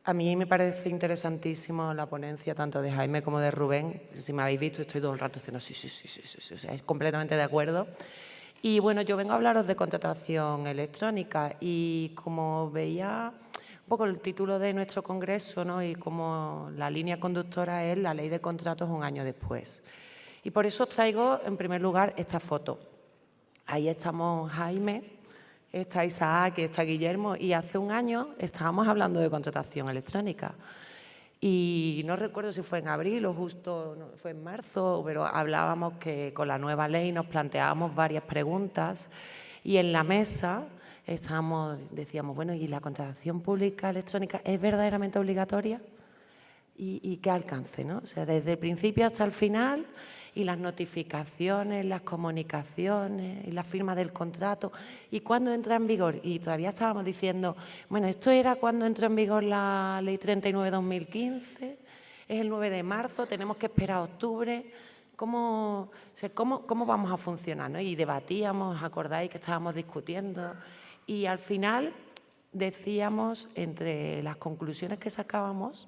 A mí me parece interesantísimo la ponencia tanto de Jaime como de Rubén. Si me habéis visto, estoy todo el rato diciendo sí, o sea, es completamente de acuerdo. Y bueno, yo vengo a hablaros de contratación electrónica y como veía un poco el título de nuestro congreso, ¿no? Y como la línea conductora es la ley de contratos un año después. Y por eso os traigo en primer lugar esta foto. Ahí estamos Jaime, está Isaac, está Guillermo, y hace un año estábamos hablando de contratación electrónica. Y no recuerdo si fue en abril o justo no, fue en marzo, pero hablábamos que con la nueva ley nos planteábamos varias preguntas y en la mesa decíamos, bueno, ¿y la contratación pública electrónica es verdaderamente obligatoria? ¿Y qué alcance, ¿no? O sea, desde el principio hasta el final, y las notificaciones, las comunicaciones, y la firma del contrato, y cuándo entra en vigor. Y todavía estábamos diciendo, bueno, esto era cuando entró en vigor la Ley 39/2015, es el 9 de marzo, tenemos que esperar a octubre. ¿Cómo vamos a funcionar, ¿no? Y debatíamos, acordáis que estábamos discutiendo, y al final decíamos, entre las conclusiones que sacábamos,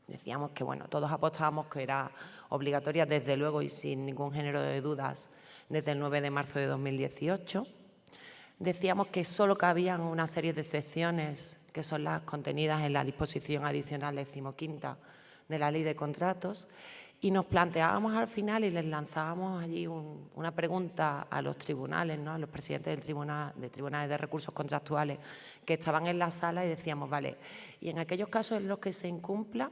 decíamos que, bueno, todos apostábamos que era obligatoria desde luego y sin ningún género de dudas desde el 9 de marzo de 2018. Decíamos que solo cabían una serie de excepciones que son las contenidas en la disposición adicional 15ª de la Ley de Contratos y nos planteábamos al final y les lanzábamos allí una pregunta a los tribunales, ¿no? A los presidentes de tribunales de recursos contractuales que estaban en la sala y decíamos, vale, y en aquellos casos en los que se incumpla,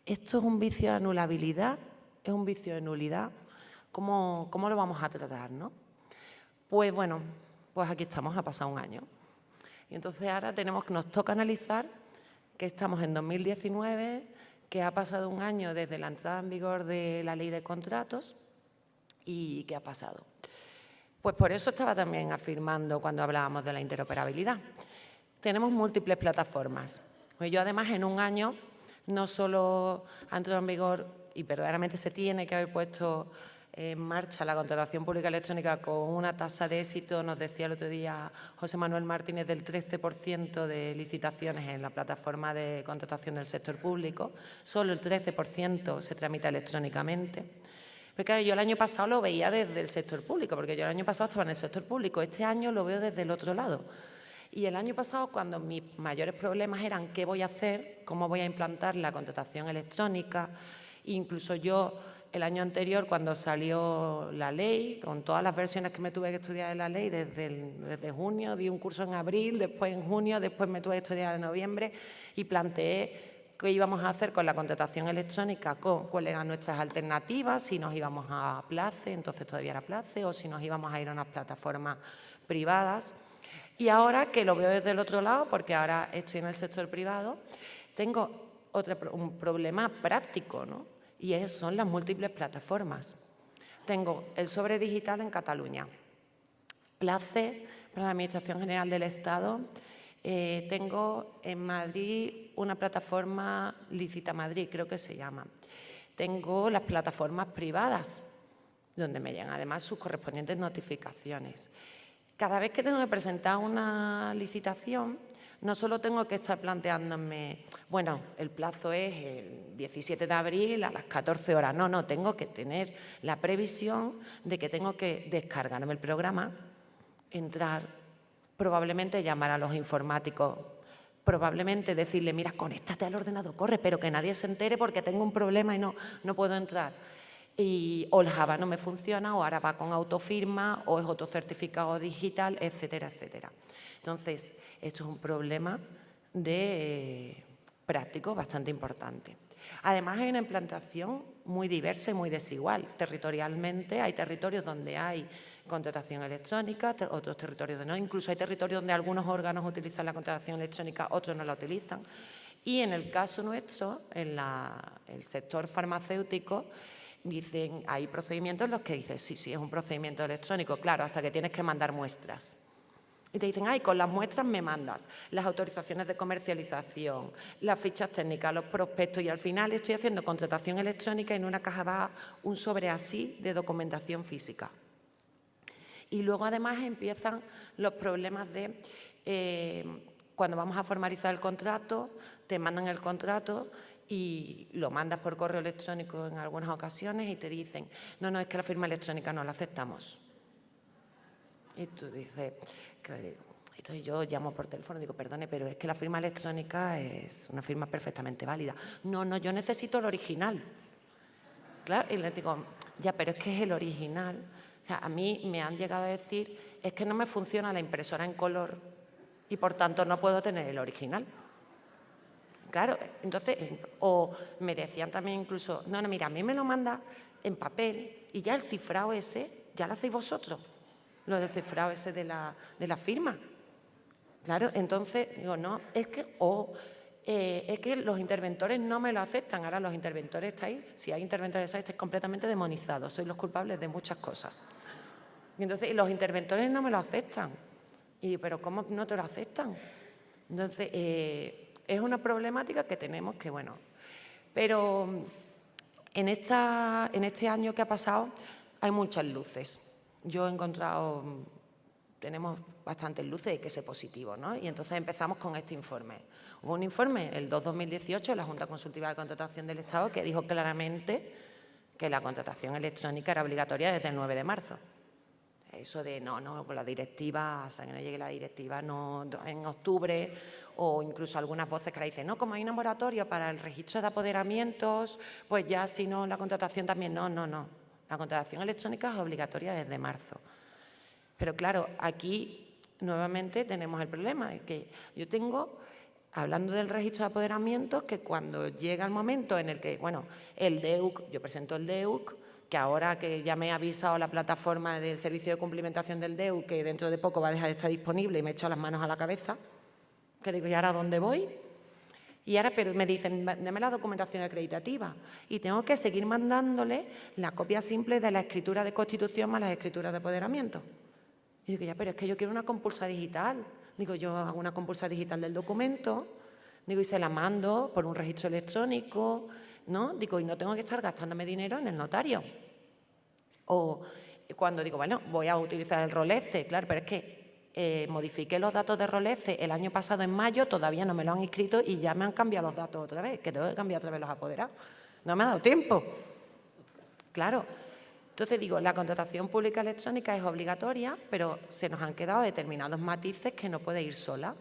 ¿esto es un vicio de anulabilidad? ¿Es un vicio de nulidad? ¿Cómo lo vamos a tratar, no? Pues bueno, pues aquí estamos, ha pasado un año. Y entonces ahora nos toca analizar que estamos en 2019, que ha pasado un año desde la entrada en vigor de la Ley de Contratos y ¿qué ha pasado? Pues por eso estaba también afirmando cuando hablábamos de la interoperabilidad. Tenemos múltiples plataformas. Pues yo además en un año no solo ha entrado en vigor y verdaderamente se tiene que haber puesto en marcha la contratación pública electrónica con una tasa de éxito, nos decía el otro día José Manuel Martínez, del 13% de licitaciones en la plataforma de contratación del sector público, solo el 13% se tramita electrónicamente. Pero claro, yo el año pasado lo veía desde el sector público, porque yo el año pasado estaba en el sector público, este año lo veo desde el otro lado. Y el año pasado, cuando mis mayores problemas eran qué voy a hacer, cómo voy a implantar la contratación electrónica, incluso yo el año anterior, cuando salió la ley, con todas las versiones que me tuve que estudiar de la ley, desde junio, di un curso en abril, después en junio, después me tuve que estudiar en noviembre y planteé qué íbamos a hacer con la contratación electrónica, cuáles eran nuestras alternativas, si nos íbamos a Place, entonces todavía era Place, o si nos íbamos a ir a unas plataformas privadas. Y ahora que lo veo desde el otro lado, porque ahora estoy en el sector privado, tengo un problema práctico, ¿no? Y son las múltiples plataformas. Tengo el sobre digital en Cataluña, Place para la Administración General del Estado, tengo en Madrid una plataforma Licita Madrid, creo que se llama. Tengo las plataformas privadas, donde me llegan además sus correspondientes notificaciones. Cada vez que tengo que presentar una licitación, no solo tengo que estar planteándome, bueno, el plazo es el 17 de abril a las 14 horas. No, tengo que tener la previsión de que tengo que descargarme el programa, entrar, probablemente llamar a los informáticos, probablemente decirle, mira, conéctate al ordenador, corre, pero que nadie se entere porque tengo un problema y no puedo entrar. O el Java no me funciona, o ahora va con autofirma, o es otro certificado digital, etcétera, etcétera. Entonces, esto es un problema de práctico bastante importante. Además, hay una implantación muy diversa y muy desigual. Territorialmente hay territorios donde hay contratación electrónica, otros territorios donde no. Incluso hay territorios donde algunos órganos utilizan la contratación electrónica, otros no la utilizan. Y en el caso nuestro, en el sector farmacéutico, hay procedimientos en los que dices, sí, es un procedimiento electrónico, claro, hasta que tienes que mandar muestras. Y te dicen, con las muestras me mandas las autorizaciones de comercialización, las fichas técnicas, los prospectos, y al final estoy haciendo contratación electrónica y en una caja va un sobre así de documentación física. Y luego además empiezan los problemas de cuando vamos a formalizar el contrato, te mandan el contrato y lo mandas por correo electrónico en algunas ocasiones y te dicen, no, es que la firma electrónica no la aceptamos. Y tú dices, entonces yo llamo por teléfono y digo, perdone, pero es que la firma electrónica es una firma perfectamente válida. No, yo necesito el original. Claro, y les digo, ya, pero es que es el original. O sea, a mí me han llegado a decir, es que no me funciona la impresora en color y por tanto no puedo tener el original. Claro, entonces, o me decían también incluso, no, mira, a mí me lo manda en papel y ya el cifrado ese, ya lo hacéis vosotros, lo del cifrado ese de la firma. Claro, entonces, digo, no, es que los interventores no me lo aceptan. Ahora los interventores estáis, si hay interventores estáis completamente demonizados, sois los culpables de muchas cosas. Y entonces, los interventores no me lo aceptan. Y digo, ¿pero cómo no te lo aceptan? Entonces, es una problemática que tenemos que, pero en este año que ha pasado hay muchas luces. Yo he encontrado, tenemos bastantes luces, hay que ser positivos, ¿no? Y entonces empezamos con este informe. Hubo un informe, el 2/2018, de la Junta Consultiva de Contratación del Estado, que dijo claramente que la contratación electrónica era obligatoria desde el 9 de marzo. Eso de no, con la directiva, hasta que no llegue la directiva, no, en octubre, o incluso algunas voces que la dicen, no, como hay una moratoria para el registro de apoderamientos, pues ya si no, la contratación también, no. La contratación electrónica es obligatoria desde marzo. Pero claro, aquí nuevamente tenemos el problema, de que yo tengo, hablando del registro de apoderamientos, que cuando llega el momento en el que, el DEUC, yo presento el DEUC, que ahora que ya me ha avisado la plataforma del servicio de cumplimentación del DEUC, que dentro de poco va a dejar de estar disponible y me he echado las manos a la cabeza, que digo, ¿y ahora dónde voy? Y ahora pero me dicen, dame la documentación acreditativa y tengo que seguir mandándole la copia simple de la escritura de constitución más las escrituras de apoderamiento. Y digo, ya, pero es que yo quiero una compulsa digital. Digo, yo hago una compulsa digital del documento, digo, y se la mando por un registro electrónico, ¿no? Digo, y no tengo que estar gastándome dinero en el notario. O cuando digo, voy a utilizar el ROLECE, claro, pero es que modifiqué los datos de ROLECE el año pasado en mayo, todavía no me lo han inscrito y ya me han cambiado los datos otra vez, que tengo que cambiar otra vez los apoderados. No me ha dado tiempo. Claro. Entonces digo, la contratación pública electrónica es obligatoria, pero se nos han quedado determinados matices que no puede ir sola.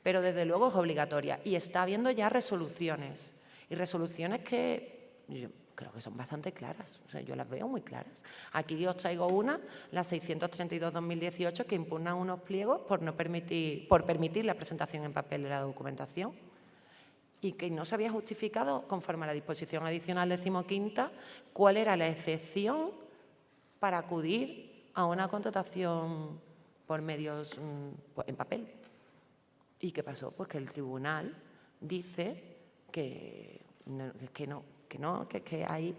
Pero desde luego es obligatoria y está habiendo ya resoluciones. Y resoluciones que yo creo que son bastante claras, o sea, yo las veo muy claras. Aquí os traigo una, la 632/2018, que impugna unos pliegos por permitir la presentación en papel de la documentación y que no se había justificado, conforme a la disposición adicional 15ª, cuál era la excepción para acudir a una contratación por medios en papel. ¿Y qué pasó? Pues que el tribunal dice que hay,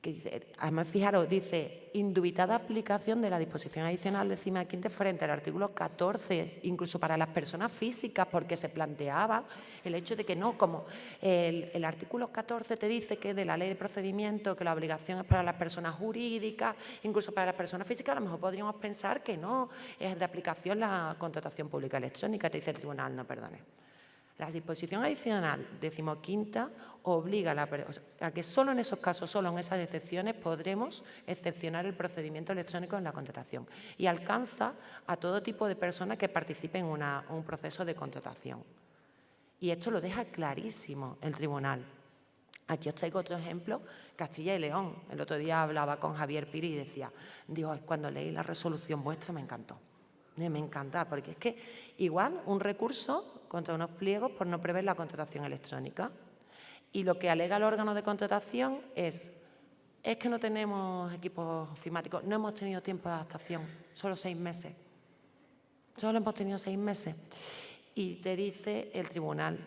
que dice, además fijaros, dice, indubitada aplicación de la disposición adicional 15ª frente al artículo 14, incluso para las personas físicas, porque se planteaba el hecho de que no, como el artículo 14 te dice que de la ley de procedimiento, que la obligación es para las personas jurídicas, incluso para las personas físicas, a lo mejor podríamos pensar que no, es de aplicación la contratación pública electrónica, te dice el tribunal, no, perdone. La disposición adicional 15ª obliga a que solo en esos casos, solo en esas excepciones, podremos excepcionar el procedimiento electrónico en la contratación y alcanza a todo tipo de personas que participen en un proceso de contratación. Y esto lo deja clarísimo el tribunal. Aquí os traigo otro ejemplo, Castilla y León. El otro día hablaba con Javier Piri y decía, Dios, cuando leí la resolución vuestra me encantó. Me encanta, porque es que igual un recurso contra unos pliegos por no prever la contratación electrónica. Y lo que alega el órgano de contratación es que no tenemos equipos ofimáticos, no hemos tenido tiempo de adaptación, solo 6 meses. Solo hemos tenido 6 meses. Y te dice el tribunal,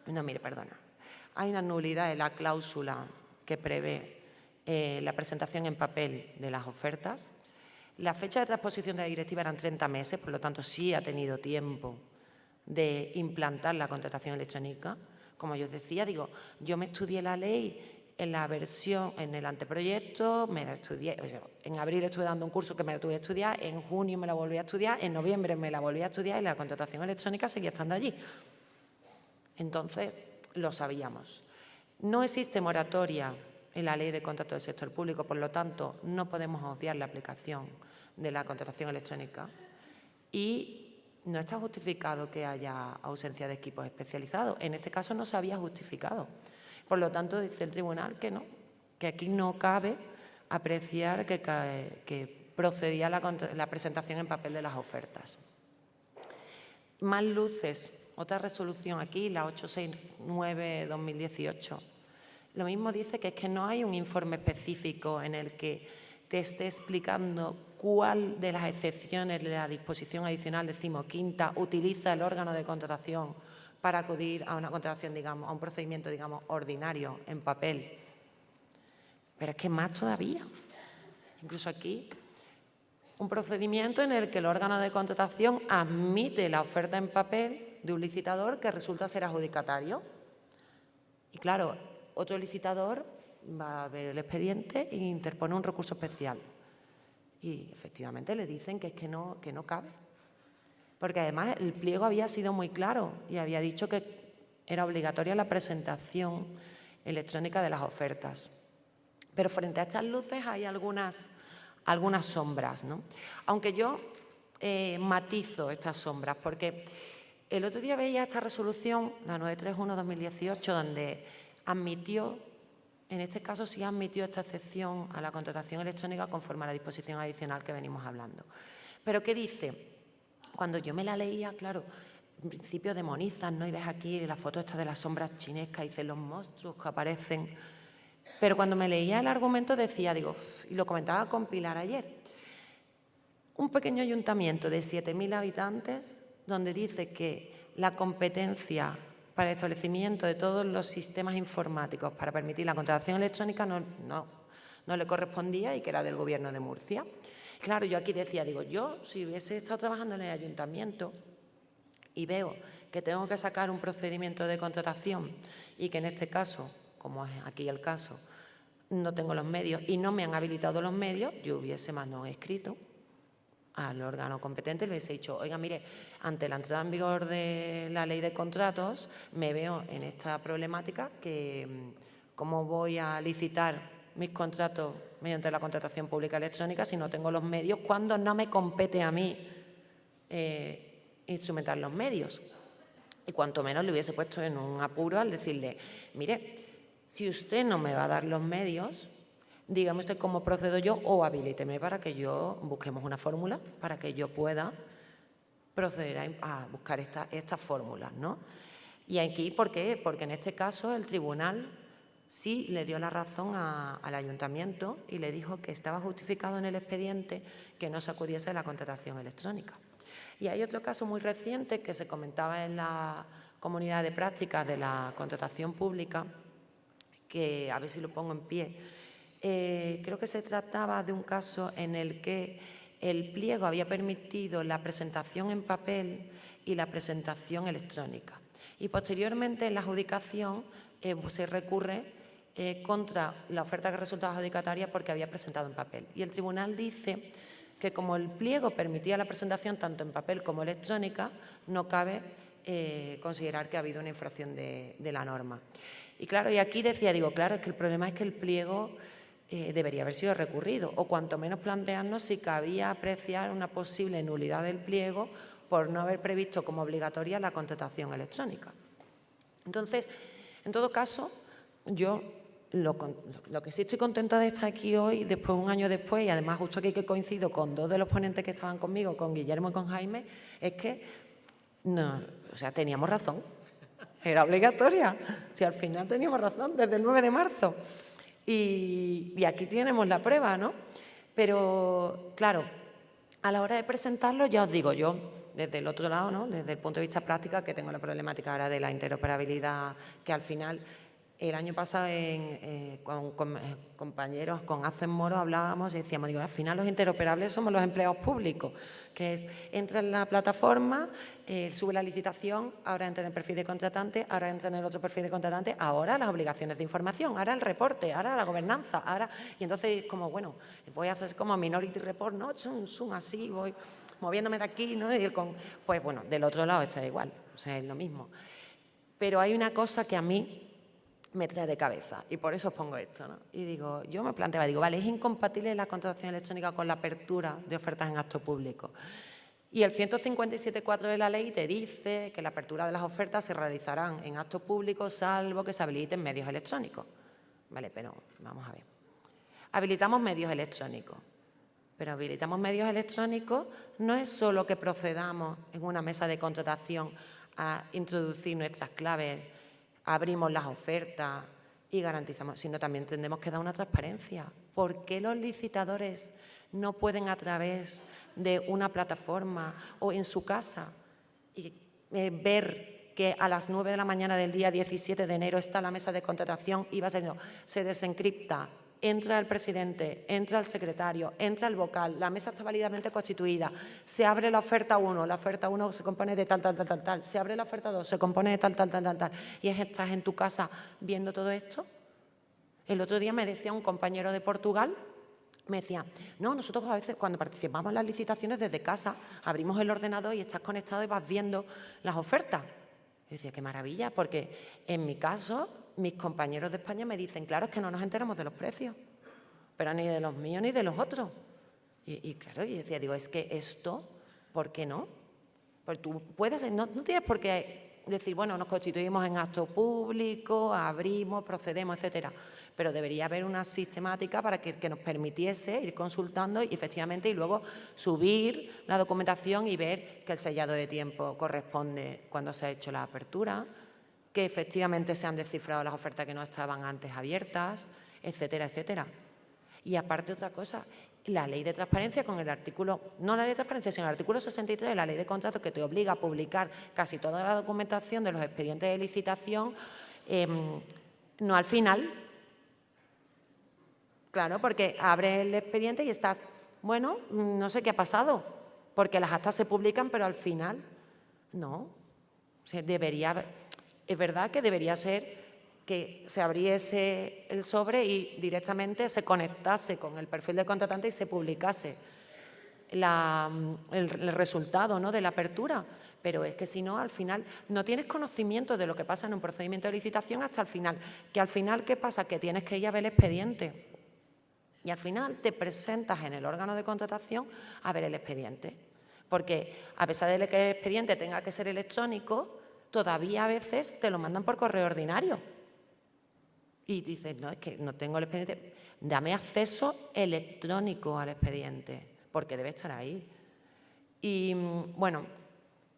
no, mire, perdona, hay una nulidad en la cláusula que prevé la presentación en papel de las ofertas. La fecha de transposición de la directiva eran 30 meses, por lo tanto sí ha tenido tiempo de implantar la contratación electrónica. Como yo os decía, digo, yo me estudié la ley en la versión, en el anteproyecto, me la estudié, o sea, en abril estuve dando un curso que me la tuve que estudiar, en junio me la volví a estudiar, en noviembre me la volví a estudiar y la contratación electrónica seguía estando allí. Entonces, lo sabíamos. No existe moratoria en la Ley de Contratos del Sector Público, por lo tanto, no podemos obviar la aplicación de la contratación electrónica y no está justificado que haya ausencia de equipos especializados. En este caso no se había justificado. Por lo tanto, dice el tribunal que no, que aquí no cabe apreciar que procedía la presentación en papel de las ofertas. Más luces, otra resolución aquí, la 869/2018. Lo mismo dice que es que no hay un informe específico en el que te esté explicando cuál de las excepciones de la disposición adicional 15ª utiliza el órgano de contratación para acudir a una contratación, digamos, a un procedimiento, digamos, ordinario, en papel. Pero es que más todavía. Incluso aquí, un procedimiento en el que el órgano de contratación admite la oferta en papel de un licitador que resulta ser adjudicatario. Y claro, otro licitador va a ver el expediente e interpone un recurso especial. Y efectivamente le dicen que es que no cabe. Porque además el pliego había sido muy claro y había dicho que era obligatoria la presentación electrónica de las ofertas. Pero frente a estas luces hay algunas sombras, ¿no? Aunque yo matizo estas sombras, porque el otro día veía esta resolución, la 931/2018, donde admitió, en este caso sí admitió esta excepción a la contratación electrónica conforme a la disposición adicional que venimos hablando. Pero ¿qué dice? Cuando yo me la leía, claro, en principio demonizan, ¿no? Y ves aquí la foto esta de las sombras chinescas y dicen los monstruos que aparecen. Pero cuando me leía el argumento decía, digo, y lo comentaba con Pilar ayer, un pequeño ayuntamiento de 7.000 habitantes donde dice que la competencia para el establecimiento de todos los sistemas informáticos para permitir la contratación electrónica no le correspondía y que era del Gobierno de Murcia. Claro, yo aquí decía, digo, yo si hubiese estado trabajando en el ayuntamiento y veo que tengo que sacar un procedimiento de contratación y que en este caso, como es aquí el caso, no tengo los medios y no me han habilitado los medios, yo hubiese mandado escrito al órgano competente y le hubiese dicho, oiga, mire, ante la entrada en vigor de la Ley de Contratos me veo en esta problemática que cómo voy a licitar mis contratos mediante la contratación pública electrónica si no tengo los medios, cuando no me compete a mí instrumentar los medios. Y cuanto menos le hubiese puesto en un apuro al decirle, mire, si usted no me va a dar los medios, dígame usted cómo procedo yo o habilíteme para que busquemos una fórmula para que yo pueda proceder a buscar estas fórmulas, ¿no? Y aquí, ¿por qué? Porque en este caso el tribunal sí le dio la razón al ayuntamiento y le dijo que estaba justificado en el expediente que no se acudiese a la contratación electrónica. Y hay otro caso muy reciente que se comentaba en la comunidad de prácticas de la contratación pública, que a ver si lo pongo en pie. Creo que se trataba de un caso en el que el pliego había permitido la presentación en papel y la presentación electrónica. Y posteriormente en la adjudicación se recurre contra la oferta que resultaba adjudicataria porque había presentado en papel. Y el tribunal dice que como el pliego permitía la presentación tanto en papel como electrónica, no cabe considerar que ha habido una infracción de la norma. Y claro, y aquí decía, digo, claro, es que el problema es que el pliego debería haber sido recurrido, o cuanto menos plantearnos si cabía apreciar una posible nulidad del pliego por no haber previsto como obligatoria la contratación electrónica. Entonces, en todo caso, yo lo que sí estoy contenta de estar aquí hoy, después, un año después, y además justo aquí que coincido con dos de los ponentes que estaban conmigo, con Guillermo y con Jaime, es que No, o sea, teníamos razón. Era obligatoria. Si al final teníamos razón, desde el 9 de marzo. Y aquí tenemos la prueba, ¿no? Pero, claro, a la hora de presentarlo, ya os digo yo, desde el otro lado, ¿no? Desde el punto de vista práctico, que tengo la problemática ahora de la interoperabilidad, que al final, el año pasado con compañeros, con Hacen Moro, hablábamos y decíamos, digo, al final los interoperables somos los empleados públicos, que es, entra en la plataforma, sube la licitación, ahora entra en el perfil de contratante, ahora entra en el otro perfil de contratante, ahora las obligaciones de información, ahora el reporte, ahora la gobernanza, ahora... Y entonces, como, bueno, voy a hacer como Minority Report, ¿no? Así, voy moviéndome de aquí, ¿no? Pues bueno, del otro lado está igual, o sea, es lo mismo. Pero hay una cosa que a mí me trae de cabeza y por eso os pongo esto, ¿no? Y digo, yo me planteaba, digo, vale, ¿es incompatible la contratación electrónica con la apertura de ofertas en acto público? Y el 157.4 de la ley te dice que la apertura de las ofertas se realizarán en acto público salvo que se habiliten medios electrónicos. Vale, pero vamos a ver. Habilitamos medios electrónicos. Pero habilitamos medios electrónicos no es solo que procedamos en una mesa de contratación a introducir nuestras claves, abrimos las ofertas y garantizamos, sino también tendremos que dar una transparencia. ¿Por qué los licitadores no pueden a través de una plataforma o en su casa ver que a las 9 de la mañana del día 17 de enero está la mesa de contratación y va saliendo, se desencripta, entra el presidente, entra el secretario, entra el vocal, la mesa está válidamente constituida, se abre la oferta 1, la oferta 1 se compone de tal, se abre la oferta 2, se compone de tal, y estás en tu casa viendo todo esto? El otro día me decía un compañero de Portugal, me decía, no, nosotros a veces cuando participamos en las licitaciones desde casa, abrimos el ordenador y estás conectado y vas viendo las ofertas. Yo decía, qué maravilla, porque en mi caso, mis compañeros de España me dicen, claro, es que no nos enteramos de los precios, pero ni de los míos ni de los otros. Y claro, yo decía, digo, es que esto, ¿por qué no? Pues tú puedes, no tienes por qué decir, bueno, nos constituimos en acto público, abrimos, procedemos, etcétera. Pero debería haber una sistemática para que nos permitiese ir consultando y efectivamente y luego subir la documentación y ver que el sellado de tiempo corresponde cuando se ha hecho la apertura, que efectivamente se han descifrado las ofertas que no estaban antes abiertas, etcétera, etcétera. Y aparte otra cosa, la ley de transparencia con el artículo, no la ley de transparencia, sino el artículo 63 de la ley de contratos que te obliga a publicar casi toda la documentación de los expedientes de licitación, no al final. Claro, porque abres el expediente y estás, bueno, no sé qué ha pasado, porque las actas se publican, pero al final no. O sea, es verdad que debería ser que se abriese el sobre y directamente se conectase con el perfil del contratante y se publicase el resultado, ¿no?, de la apertura. Pero es que si no, al final no tienes conocimiento de lo que pasa en un procedimiento de licitación hasta el final. Que al final, ¿qué pasa? Que tienes que ir a ver el expediente. Y al final te presentas en el órgano de contratación a ver el expediente. Porque a pesar de que el expediente tenga que ser electrónico, todavía a veces te lo mandan por correo ordinario. Y dices, no, es que no tengo el expediente. Dame acceso electrónico al expediente, porque debe estar ahí. Y bueno,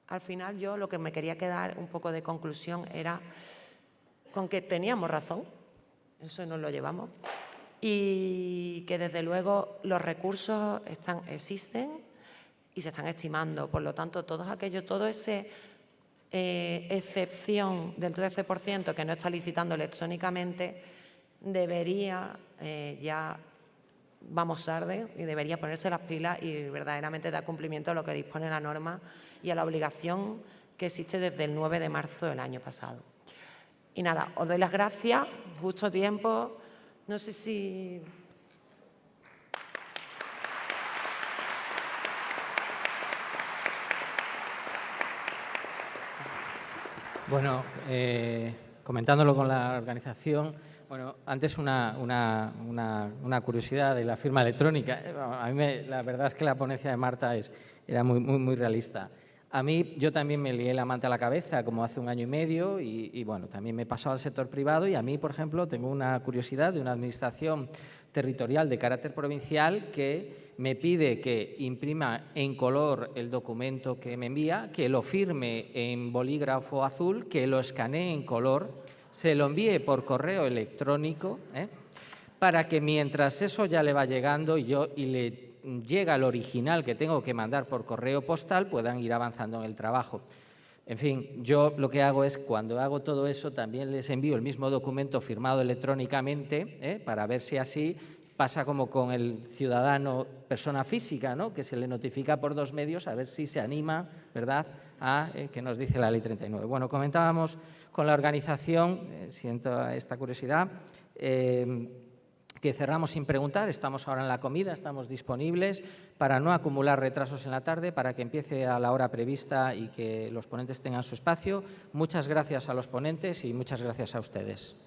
al final yo lo que me quería quedar un poco de conclusión era con que teníamos razón, eso nos lo llevamos. Y que desde luego los recursos existen y se están estimando. Por lo tanto, todo ese excepción del 13% que no está licitando electrónicamente debería, ya vamos tarde, y debería ponerse las pilas y verdaderamente dar cumplimiento a lo que dispone la norma y a la obligación que existe desde el 9 de marzo del año pasado. Y nada, os doy las gracias, justo tiempo. No sé si... Bueno, comentándolo con la organización, bueno, antes una curiosidad de la firma electrónica. A mí la verdad es que la ponencia de Marta era muy realista. A mí, yo también me lié la manta a la cabeza como hace 1 año y medio y bueno, también me he pasado al sector privado y a mí, por ejemplo, tengo una curiosidad de una administración territorial de carácter provincial que me pide que imprima en color el documento que me envía, que lo firme en bolígrafo azul, que lo escanee en color, se lo envíe por correo electrónico, para que mientras eso ya le va llegando y le llega el original que tengo que mandar por correo postal, puedan ir avanzando en el trabajo. En fin, yo lo que hago es, cuando hago todo eso, también les envío el mismo documento firmado electrónicamente, para ver si así pasa como con el ciudadano persona física, ¿no?, que se le notifica por 2 medios, a ver si se anima, ¿verdad?, a que nos dice la Ley 39. Bueno, comentábamos con la organización, siento esta curiosidad, que cerramos sin preguntar. Estamos ahora en la comida, estamos disponibles para no acumular retrasos en la tarde, para que empiece a la hora prevista y que los ponentes tengan su espacio. Muchas gracias a los ponentes y muchas gracias a ustedes.